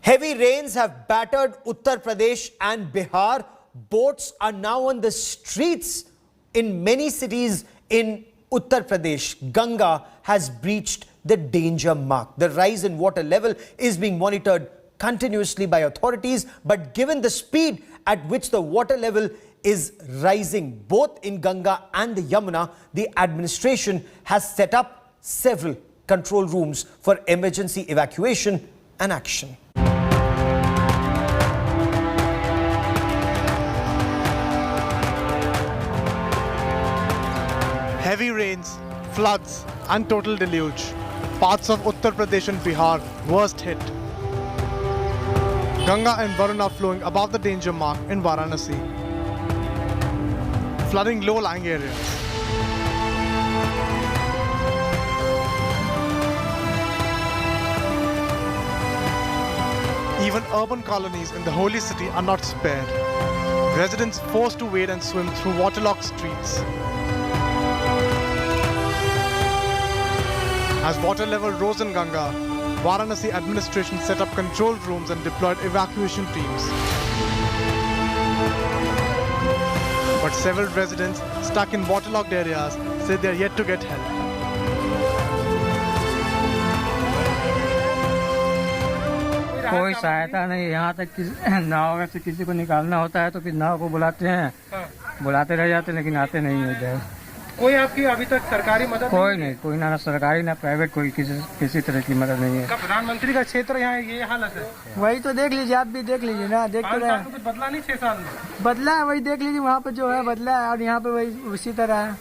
Heavy rains have battered Uttar Pradesh and Bihar. Boats are now on the streets in many cities in Uttar Pradesh. Ganga has breached the danger mark. The rise in water level is being monitored continuously by authorities, but given the speed at which the water level is rising both in Ganga and the Yamuna, the administration has set up several control rooms for emergency evacuation and action. Heavy rains, floods and total deluge. Parts of Uttar Pradesh and Bihar worst hit. Ganga and Varuna flowing above the danger mark in Varanasi, flooding low-lying areas. Even urban colonies in the holy city are not spared. Residents forced to wade and swim through waterlogged streets. As water level rose in Ganga, Varanasi administration set up control rooms and deployed evacuation teams. But several residents stuck in waterlogged areas say they are yet to get help. कोई सहायता नहीं, यहाँ तक नाव से किसी को निकालना होता है तो फिर नाव को बुलाते हैं, बुलाते रह जाते लेकिन आते नहीं है इधर। कोई आपकी अभी तक सरकारी मदद कोई नहीं, कोई ना सरकारी ना प्राइवेट, कोई किसी तरह की मदद नहीं है। प्रधानमंत्री का क्षेत्र यहाँ ये हालत है। वही तो देख लीजिए, आप भी देख लीजिए ना, देख तो कुछ बदला नहीं 6 साल में? बदला है, वही देख लीजिए, वहाँ पे जो है बदला है और यहाँ पे वही उसी तरह है।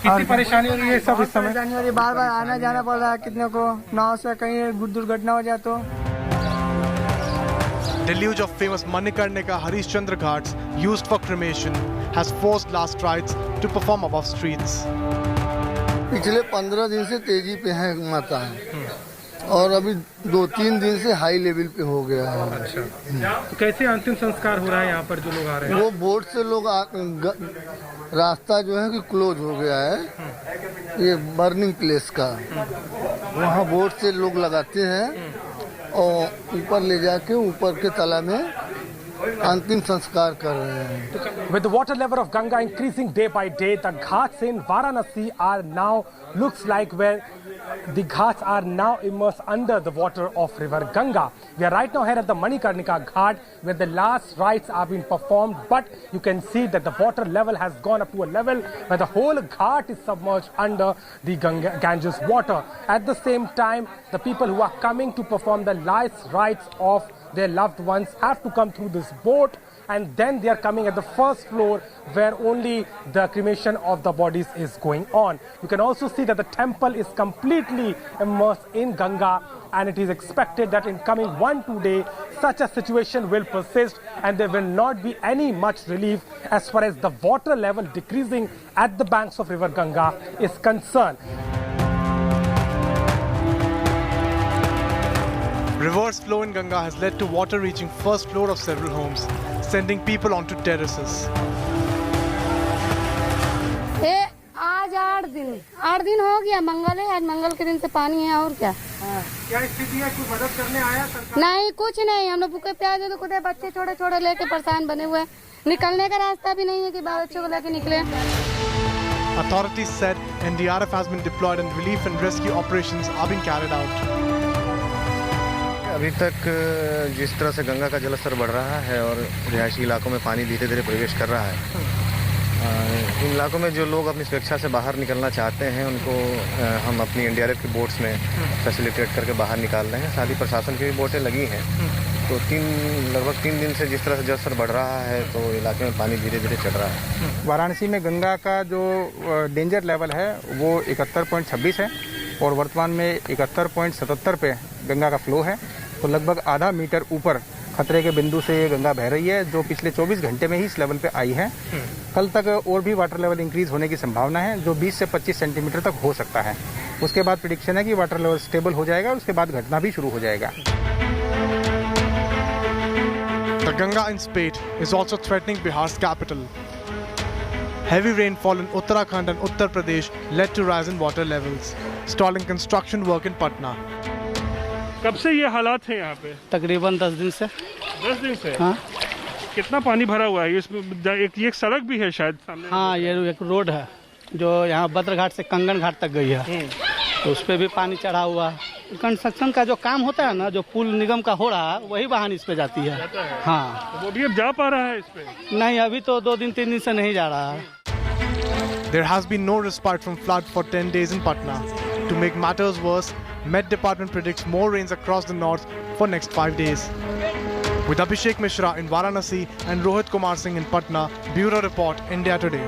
कितनी परेशानी हो रही है सब इस समय? परेशानी हो रही है, बार बार आना जाना पड़ रहा है कितने को, नाव से कहीं दुर्घटना हो जाए तो। Deluge of famous Manikarnika Harishchandra Ghats used for cremation has forced last rites to perform above streets. पिछले 15 दिन से तेजी पे है माता है और अभी 2-3 दिन से हाई लेवल पे हो गया है। अच्छा, तो कैसे अंतिम संस्कार हो रहा है यहाँ पर जो लोग आ रहे हैं? वो बोट से लोग रास्ता जो है कि क्लोज हो गया है, ये बर्निंग प्लेस का, वहाँ बोट से लोग लगाते हैं और ऊपर ले जाके ऊपर के तला में अंतिम संस्कार कर रहे हैं। With the water level of Ganga increasing day by day, the ghats in Varanasi are now looks like where the ghats are now immersed under the water of river Ganga. We are right now here at the Manikarnika Ghat where the last rites are being performed, but you can see that the water level has gone up to a level where the whole ghat is submerged under the Ganges water. At the same time, the people who are coming to perform the last rites of their loved ones have to come through this boat, and then they are coming at the first floor where only the cremation of the bodies is going on. You can also see that the temple is completely immersed in Ganga, and it is expected that in coming 1-2 days such a situation will persist and there will not be any much relief as far as the water level decreasing at the banks of river Ganga is concerned. Reverse flow in Ganga has led to water reaching first floor of several homes, sending people onto terraces. आज 8 दिन हो गया, मंगल है, आज मंगल के दिन से पानी है और क्या। क्या स्थिति है? कोई मदद करने आया सरकार? नहीं, कुछ नहीं, हम लोग भूखे प्यासे तो खुद बच्चे छोटे छोटे लेके परेशान बने हुए हैं, निकलने का रास्ता भी नहीं है कि बच्चों को लेके निकले। Authorities said NDRF has been deployed and relief and rescue operations are being carried out. अभी तक जिस तरह से गंगा का जलस्तर बढ़ रहा है और रिहायशी इलाकों में पानी धीरे धीरे प्रवेश कर रहा है, इन इलाकों में जो लोग अपनी स्वेच्छा से बाहर निकलना चाहते हैं उनको हम अपनी एनडीआरएफ की बोट्स में फैसिलिटेट करके बाहर निकाल रहे हैं। साथ ही प्रशासन की भी बोटें लगी हैं, तो लगभग 3 दिन से जिस तरह से जलस्तर बढ़ रहा है तो इलाके में पानी धीरे धीरे चढ़ रहा है। वाराणसी में गंगा का जो डेंजर लेवल है वो 71.26 है और वर्तमान में 71.77 पे गंगा का फ्लो है, तो लगभग आधा मीटर ऊपर खतरे के बिंदु से ये गंगा बह रही है, जो पिछले 24 घंटे में ही इस लेवल पे आई है। कल तक और भी वाटर लेवल इंक्रीज होने की संभावना है, जो 20 से 25 सेंटीमीटर तक हो सकता है। उसके बाद प्रेडिक्शन है कि वाटर लेवल स्टेबल हो जाएगा और उसके बाद घटना भी शुरू हो जाएगा। The Ganga in spate is also threatening Bihar's capital. Heavy rainfall in Uttarakhand and Uttar Pradesh led to rise in water levels, stalling construction work in Patna. कब से ये हालात हैं यहाँ पे? तकरीबन 10 दिन से। 10 दिन से? हाँ। कितना पानी भरा हुआ है? इसमें एक सड़क भी है शायद सामने। हाँ, ये एक रोड है जो यहाँ बद्रघाट से कंगन घाट तक गई है, तो उस पर भी पानी चढ़ा हुआ है। कंस्ट्रक्शन का जो काम होता है ना, जो पुल निगम का हो रहा है, वही वाहन इस पे जाती है। हाँ। तो वो भी अब जा पा रहा है इस पे? नहीं, अभी तो 2 दिन 3 दिन से नहीं जा रहा है। There has been no respite from flood for 10 days in Patna. To make matters worse, Met Department predicts more rains across the north for next 5 days. With Abhishek Mishra in Varanasi and Rohit Kumar Singh in Patna, Bureau Report, India Today.